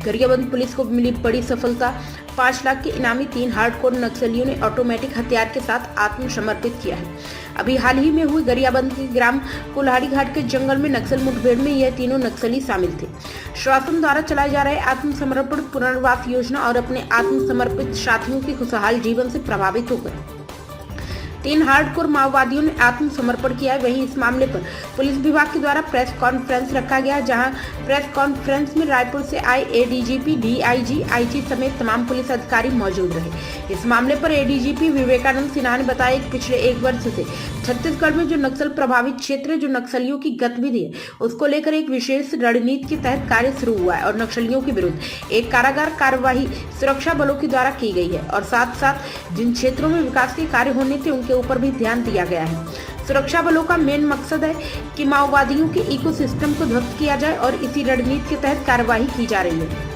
Gariaband police को मिली बड़ी सफलता। 5 लाख के इनामी 3 हार्डकोर नक्सलियों ने ऑटोमेटिक हथियार के साथ आत्मसमर्पित किया है। अभी हाल ही में हुई गरियाबंद के ग्राम कुल्हाड़ी घाट के जंगल में नक्सल मुठभेड़ में यह तीनों नक्सली शामिल थे। शासन द्वारा चलाए जा रहे आत्मसमर्पण पुनर्वास योजना और अपने आत्मसमर्पित साथियों के खुशहाल जीवन से प्रभावित होकर 3 हार्डकोर माओवादियों ने आत्मसमर्पण किया है। वहीं इस मामले पर पुलिस विभाग के द्वारा प्रेस कॉन्फ्रेंस रखा गया, जहां प्रेस कॉन्फ्रेंस में रायपुर से आए एडीजीपी, डीआईजी, आईजी समेत तमाम पुलिस अधिकारी मौजूद रहे। इस मामले पर एडीजीपी विवेकानंद सिन्हा ने बताया कि पिछले 1 वर्ष से छत्तीसगढ़ में जो नक्सल प्रभावित क्षेत्र है, जो नक्सलियों की गतिविधि है, उसको लेकर एक विशेष रणनीति के तहत कार्य शुरू हुआ है और नक्सलियों के विरुद्ध एक कारागार कार्यवाही सुरक्षा बलों के द्वारा की गई है और साथ साथ जिन क्षेत्रों में विकास के कार्य होने थे उनके ऊपर भी ध्यान दिया गया है। सुरक्षा बलों का मेन मकसद है कि माओवादियों के इकोसिस्टम को ध्वस्त किया जाए और इसी रणनीति के तहत कार्यवाही की जा रही है।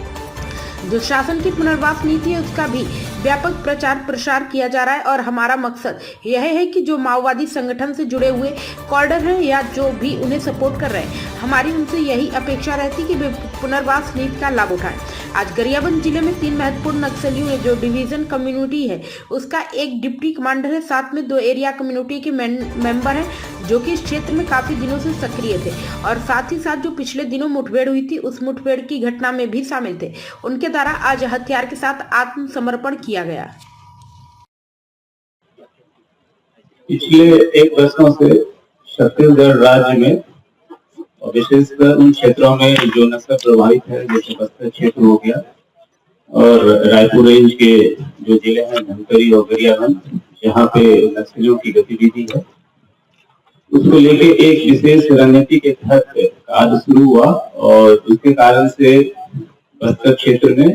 जो शासन की पुनर्वास नीति है उसका भी व्यापक प्रचार प्रसार किया जा रहा है और हमारा मकसद यह है कि जो माओवादी संगठन से जुड़े हुए कॉर्डर हैं या जो भी उन्हें सपोर्ट कर रहे हैं, हमारी उनसे यही अपेक्षा रहती कि वे पुनर्वास नीति का लाभ उठाएं। आज गरियाबंद जिले में 3 महत्वपूर्ण नक्सलियों ने, जो डिवीजन कम्युनिटी है उसका एक डिप्टी कमांडर है, साथ में 2 एरिया कम्युनिटी के मेंबर हैं जो कि इस क्षेत्र में काफी दिनों से सक्रिय थे और साथ ही साथ जो पिछले दिनों मुठभेड़ हुई थी उस मुठभेड़ की घटना में भी शामिल थे। उनके द्वारा आज हथियार के साथ आत्मसमर्पण किया गया। पिछले 1 वर्षों से छत्तीसगढ़ राज्य में और विशेषकर उन क्षेत्रों में जो नक्सल प्रभावित है, जैसे बस्तर क्षेत्र हो गया और रायपुर रेंज के जो जिले हैं धमतरी और गरियाबंद, जहाँ पे नक्सलियों की गतिविधि है, उसको लेके एक विशेष रणनीति के तहत कार्य शुरू हुआ और उसके कारण से बस्तर क्षेत्र में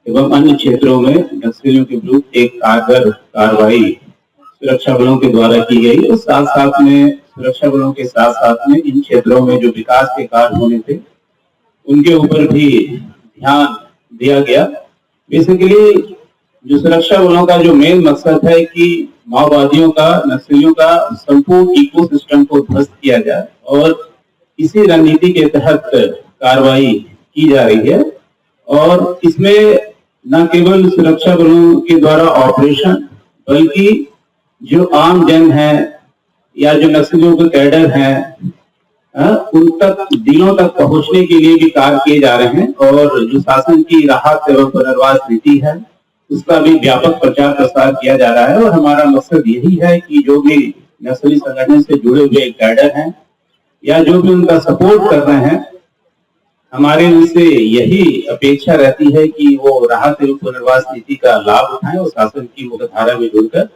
एवं अन्य क्षेत्रों में नक्सलियों के विरुद्ध एक कारगर कार्रवाई सुरक्षा बलों के द्वारा की गई और साथ साथ में सुरक्षा बलों के साथ साथ में इन क्षेत्रों में जो विकास के कार्य होने थे उनके ऊपर भी ध्यान दिया गया। बेसिकली जो सुरक्षा बलों का जो मेन मकसद है कि माओवादियों का, नक्सलियों का संपूर्ण इकोसिस्टम को ध्वस्त किया जाए और इसी रणनीति के तहत कार्रवाई की जा रही है और इसमें न केवल सुरक्षा बलों के द्वारा ऑपरेशन, बल्कि जो आम जन है या जो नक्सलियों के कैडर हैं, उन तक, दिलों तक पहुंचने के लिए भी कार्य किए जा रहे हैं और जो शासन की राहत एवं पुनर्वास नीति है उसका भी व्यापक प्रचार प्रसार किया जा रहा है और हमारा मकसद यही है कि जो भी नक्सली संगठन से जुड़े हुए कैडर हैं या जो भी उनका सपोर्ट कर रहे हैं, हमारे उनसे यही अपेक्षा रहती है कि वो राहत एवं पुनर्वास नीति का लाभ उठाएं और शासन की मुख्यधारा में जुड़कर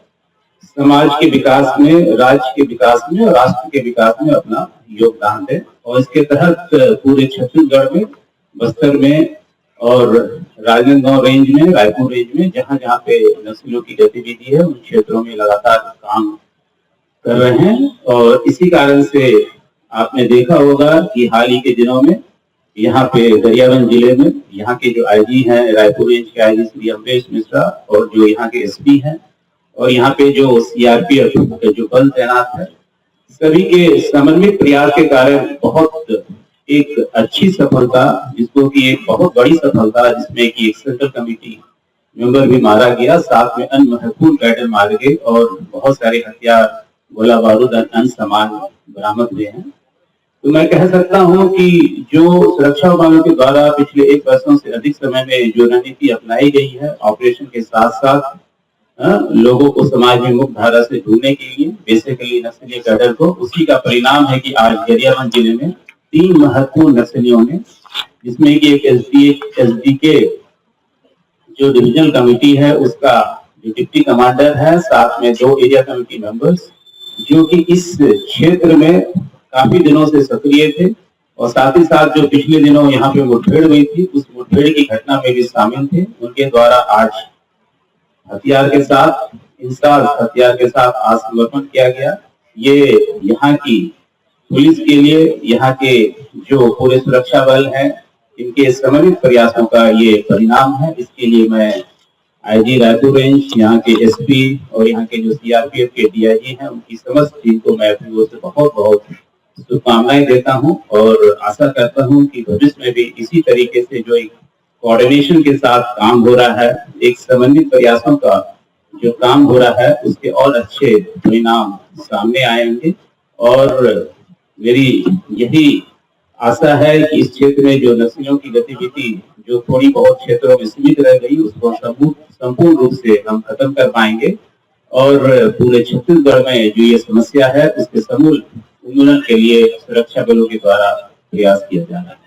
समाज के विकास में, राज्य के विकास में और राष्ट्र के विकास में अपना योगदान दें। और इसके तहत पूरे छत्तीसगढ़ में, बस्तर में और राजनांदगांव रेंज में, रायपुर रेंज में, जहां जहां पे नक्सलियों की गतिविधि है उन क्षेत्रों में लगातार काम कर रहे हैं। और इसी कारण से आपने देखा होगा कि हाल ही के दिनों में यहाँ पे गरियाबंद जिले में यहाँ के जो आईजी हैं, रायपुर रेंज के आईजी श्री अमरेश मिश्रा और जो यहाँ के एसपी हैं और यहाँ पे जो सीआरपीएफ जो बल तैनात है, सभी के समन्वित प्रयास के कारण बहुत एक अच्छी सफलता, जिसको कि एक बहुत बड़ी सफलता, जिसमें कि एक सेंट्रल कमेटी मेंबर भी मारा गया, साथ में अन्य महत्वपूर्ण कैडर मारे गए और बहुत सारे हथियार, गोला बारूद, अन्य सामान बरामद हुए हैं। तो मैं कह सकता हूं कि जो सुरक्षा बलों के द्वारा पिछले 1 वर्षों से अधिक समय में जो रणनीति अपनाई गई है, ऑपरेशन के साथ साथ लोगों को समाज में मुख्य धारा से जोड़ने के लिए, बेसिकली नक्सली कैडर को, उसी का परिणाम है कि आज गरियाबंद जिले में 3 महत्वपूर्ण नक्सलियों ने, जिसमें कि एक एसडीके जो डिविजनल कमेटी है उसका जो डिप्टी कमांडर है, साथ में 2 एरिया कमेटी मेंबर्स जो कि इस क्षेत्र में काफी दिनों से सक्रिय थे और साथ ही साथ जो पिछले दिनों यहाँ पे मुठभेड़ हुई थी उस मुठभेड़ की घटना में भी शामिल थे, उनके द्वारा आज हथियार के साथ, इंसास हथियार के साथ आत्मसमर्पण किया गया। ये यहाँ की पुलिस के लिए, यहाँ के जो पूरे सुरक्षा बल हैं, इनके समन्वित प्रयासों का ये परिणाम है। इसके लिए मैं आईजी रायपुर रेंज, यहाँ के एसपी और यहाँ के जो सीआरपीएफ के डीआईजी हैं, उनकी समस्त टीम को मैं अपनी ओर से बहुत बहुत शुभकामनाएं देता हूं और आशा करता हूं कि भविष्य में भी इसी तरीके से जो एक कोऑर्डिनेशन के साथ काम हो रहा है, एक समन्वित प्रयासों का जो काम हो रहा है उसके और अच्छे परिणाम सामने आएंगे। और मेरी यही आशा है कि इस क्षेत्र में जो नक्सलियों की गतिविधि जो थोड़ी बहुत क्षेत्रों में सीमित रह गई उसको संपूर्ण रूप से हम खत्म कर पाएंगे और पूरे छत्तीसगढ़ में जो ये समस्या है उसके समूल उन्मूलन के लिए सुरक्षा बलों के द्वारा प्रयास किया जा रहा है।